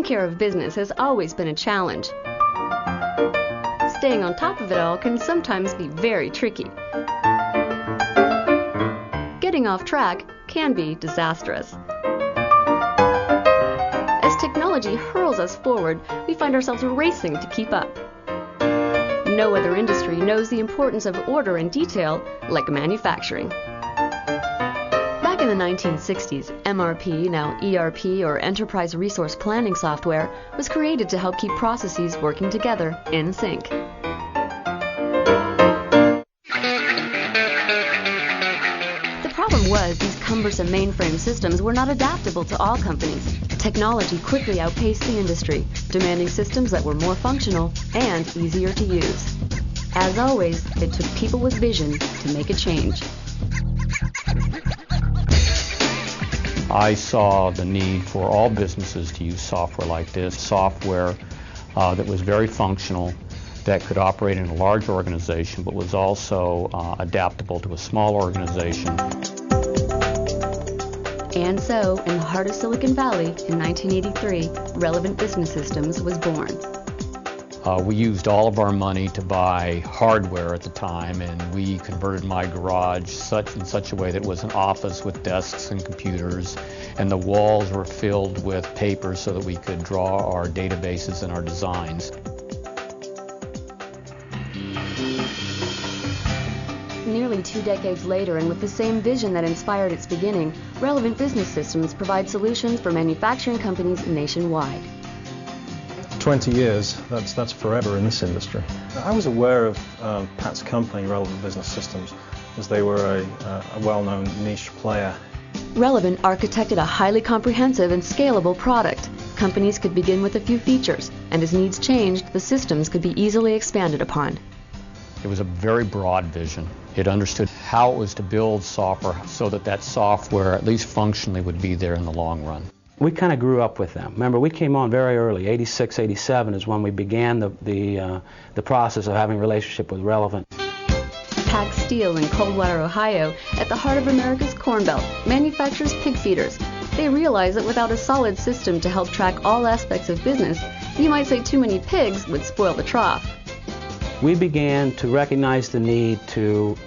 Taking care of business has always been a challenge. Staying on top of it all can sometimes be very tricky. Getting off track can be disastrous. As technology hurls us forward, we find ourselves racing to keep up. No other industry knows the importance of order and detail like manufacturing. Back in the 1960s, MRP, now ERP or Enterprise Resource Planning software, was created to help keep processes working together in sync. The problem was these cumbersome mainframe systems were not adaptable to all companies. Technology quickly outpaced the industry, demanding systems that were more functional and easier to use. As always, it took people with vision to make a change. I saw the need for all businesses to use software like this, software that was very functional, that could operate in a large organization, but was also adaptable to a small organization. And so, in the heart of Silicon Valley, in 1983, Relevant Business Systems was born. We used all of our money to buy hardware at the time, and we converted my garage in such a way that it was an office with desks and computers, and the walls were filled with paper so that we could draw our databases and our designs. Nearly 2 decades later, and with the same vision that inspired its beginning, Relevant Business Systems provide solutions for manufacturing companies nationwide. 20 years, that's forever in this industry. I was aware of Pat's company, Relevant Business Systems, as they were a well-known niche player. Relevant architected a highly comprehensive and scalable product. Companies could begin with a few features, and as needs changed, the systems could be easily expanded upon. It was a very broad vision. It understood how it was to build software so that that software, at least functionally, would be there in the long run. We kind of grew up with them. Remember, we came on very early. 86, 87 is when we began the process of having a relationship with Relevant. Pack Steel in Coldwater, Ohio, at the heart of America's Corn Belt, manufactures pig feeders. They realize that without a solid system to help track all aspects of business, you might say too many pigs would spoil the trough. We began to recognize the need to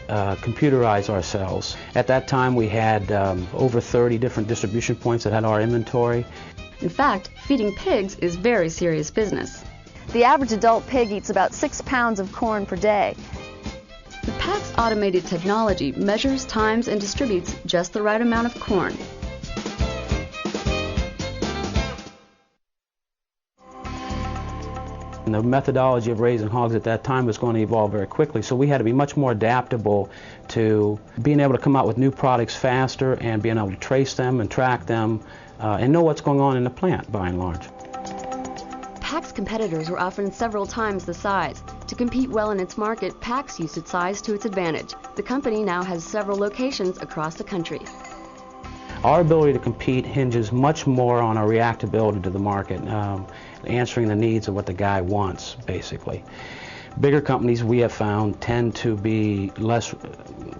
computerize ourselves. At that time we had over 30 different distribution points that had our inventory. In fact, feeding pigs is very serious business. The average adult pig eats about 6 pounds of corn per day. The Pack's automated technology measures, times, and distributes just the right amount of corn. And the methodology of raising hogs at that time was going to evolve very quickly, so we had to be much more adaptable to being able to come out with new products faster and being able to trace them and track them and know what's going on in the plant, by and large. Pack's competitors were often several times the size. To compete well in its market, Pack's used its size to its advantage. The company now has several locations across the country. Our ability to compete hinges much more on our reactability to the market, answering the needs of what the guy wants, basically. Bigger companies, we have found, tend to be less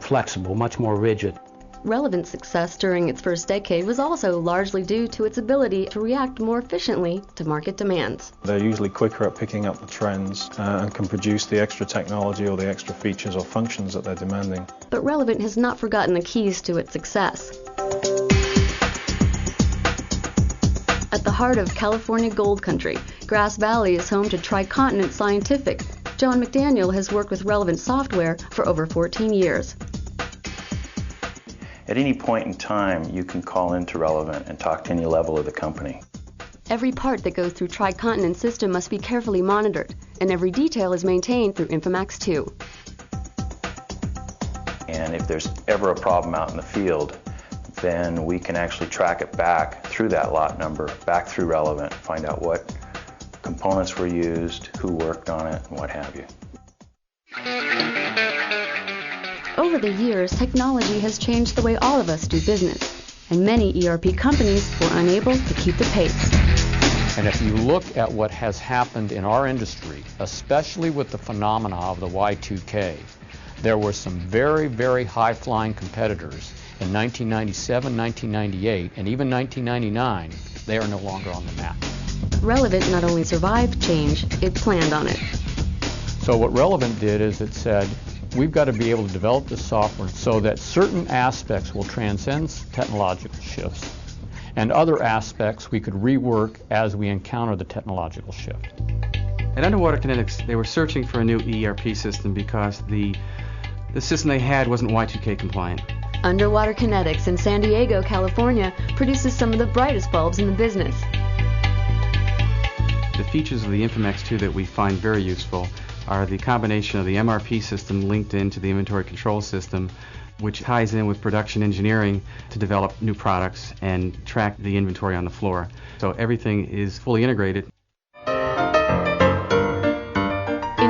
flexible, much more rigid. Relevant's success during its first decade was also largely due to its ability to react more efficiently to market demands. They're usually quicker at picking up the trends and can produce the extra technology or the extra features or functions that they're demanding. But Relevant has not forgotten the keys to its success. At the heart of California gold country, Grass Valley is home to Tricontinent Scientific. John McDaniel has worked with Relevant software for over 14 years. At any point in time, you can call into Relevant and talk to any level of the company. Every part that goes through Tricontinent system must be carefully monitored, and every detail is maintained through Infomax 2. And if there's ever a problem out in the field, then we can actually track it back through that lot number, back through Relevant, find out what components were used, who worked on it, and what have you. Over the years, technology has changed the way all of us do business, and many ERP companies were unable to keep the pace. And if you look at what has happened in our industry, especially with the phenomena of the Y2K, there were some very, very high-flying competitors in 1997, 1998, and even 1999. They are no longer on the map. Relevant not only survived change, it planned on it. So what Relevant did is it said, we've got to be able to develop this software so that certain aspects will transcend technological shifts, and other aspects we could rework as we encounter the technological shift. At Underwater Kinetics, they were searching for a new ERP system because the system they had wasn't Y2K compliant. Underwater Kinetics in San Diego, California, produces some of the brightest bulbs in the business. The features of the InformX2 that we find very useful are the combination of the MRP system linked into the inventory control system, which ties in with production engineering to develop new products and track the inventory on the floor. So everything is fully integrated. In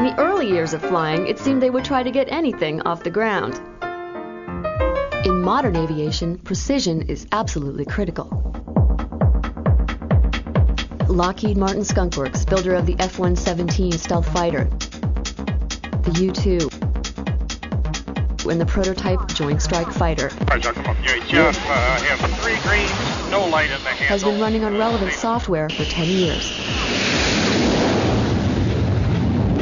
the early years of flying, it seemed they would try to get anything off the ground. In modern aviation, precision is absolutely critical. Lockheed Martin Skunk Works, builder of the F-117 stealth fighter, the U-2, and the prototype Joint Strike Fighter, has been running on Relevant software for 10 years.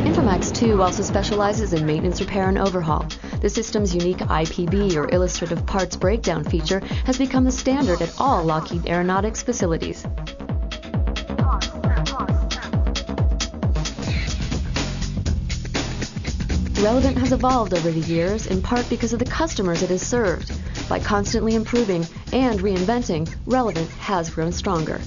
InformX2 also specializes in maintenance, repair, and overhaul. The system's unique IPB, or Illustrative Parts Breakdown feature, has become the standard at all Lockheed Aeronautics facilities. Relevant has evolved over the years, in part because of the customers it has served. By constantly improving and reinventing, Relevant has grown stronger.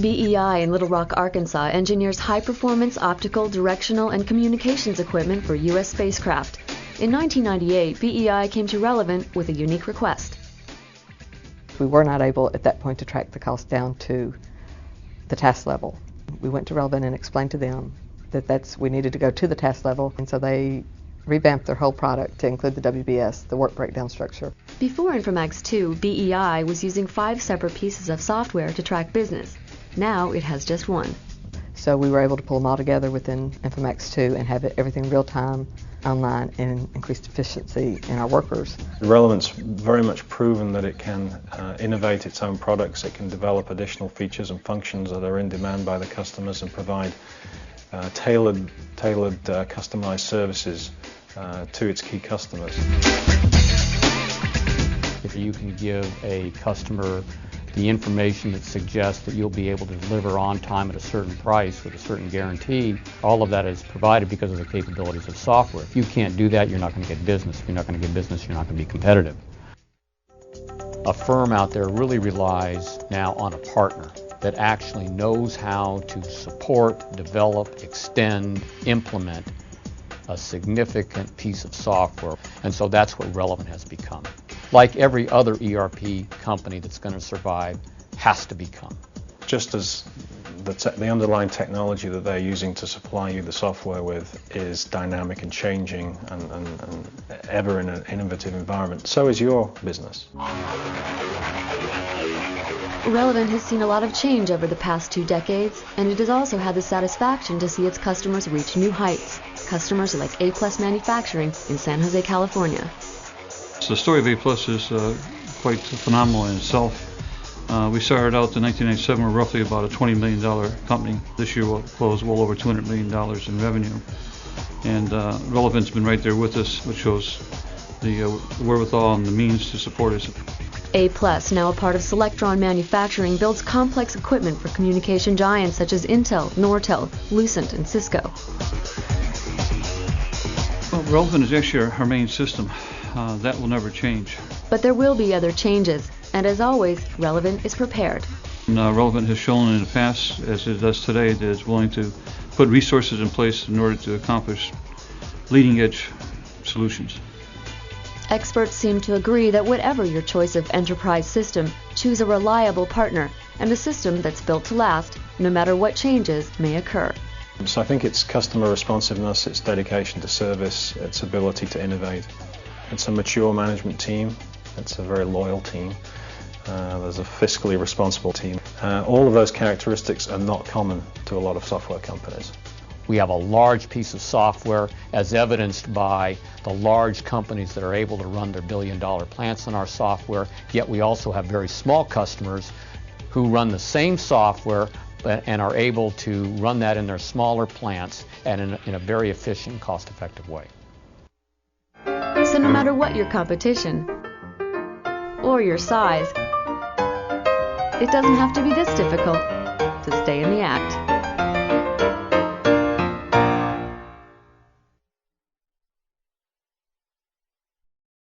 BEI in Little Rock, Arkansas engineers high-performance optical, directional, and communications equipment for U.S. spacecraft. In 1998, BEI came to Relevant with a unique request. We were not able at that point to track the cost down to the task level. We went to Relevant and explained to them that we needed to go to the task level, and so they revamped their whole product to include the WBS, the work breakdown structure. Before InformX2, BEI was using 5 separate pieces of software to track business. Now it has just one. So we were able to pull them all together within InformX2 and have everything real-time, online, and increased efficiency in our workers. Relevant's very much proven that it can innovate its own products, it can develop additional features and functions that are in demand by the customers and provide tailored customized services to its key customers. If you can give a customer the information that suggests that you'll be able to deliver on time at a certain price with a certain guarantee, all of that is provided because of the capabilities of software. If you can't do that, you're not going to get business. If you're not going to get business, you're not going to be competitive. A firm out there really relies now on a partner that actually knows how to support, develop, extend, implement a significant piece of software. And so that's what Relevant has become. Like every other ERP company that's going to survive has to become. Just as the underlying technology that they're using to supply you the software with is dynamic and changing and ever in an innovative environment, so is your business. Relevant has seen a lot of change over the past 2 decades, and it has also had the satisfaction to see its customers reach new heights. Customers like A+ Manufacturing in San Jose, California. So the story of A+ is quite phenomenal in itself. We started out in 1997, we're roughly about a $20 million company. This year we'll close well over $200 million in revenue. And Relevant's been right there with us, which shows the wherewithal and the means to support us. A+, now a part of Selectron Manufacturing, builds complex equipment for communication giants such as Intel, Nortel, Lucent, and Cisco. Well, Relevant is actually our main system. That will never change. But there will be other changes, and as always, Relevant is prepared. And, Relevant has shown in the past, as it does today, that it's willing to put resources in place in order to accomplish leading-edge solutions. Experts seem to agree that whatever your choice of enterprise system, choose a reliable partner and a system that's built to last, no matter what changes may occur. So I think it's customer responsiveness, its dedication to service, its ability to innovate. It's a mature management team, it's a very loyal team, there's a fiscally responsible team. All of those characteristics are not common to a lot of software companies. We have a large piece of software as evidenced by the large companies that are able to run their billion-dollar plants on our software, yet we also have very small customers who run the same software and are able to run that in their smaller plants and in a very efficient, cost-effective way. So no matter what your competition or your size, it doesn't have to be this difficult to stay in the act.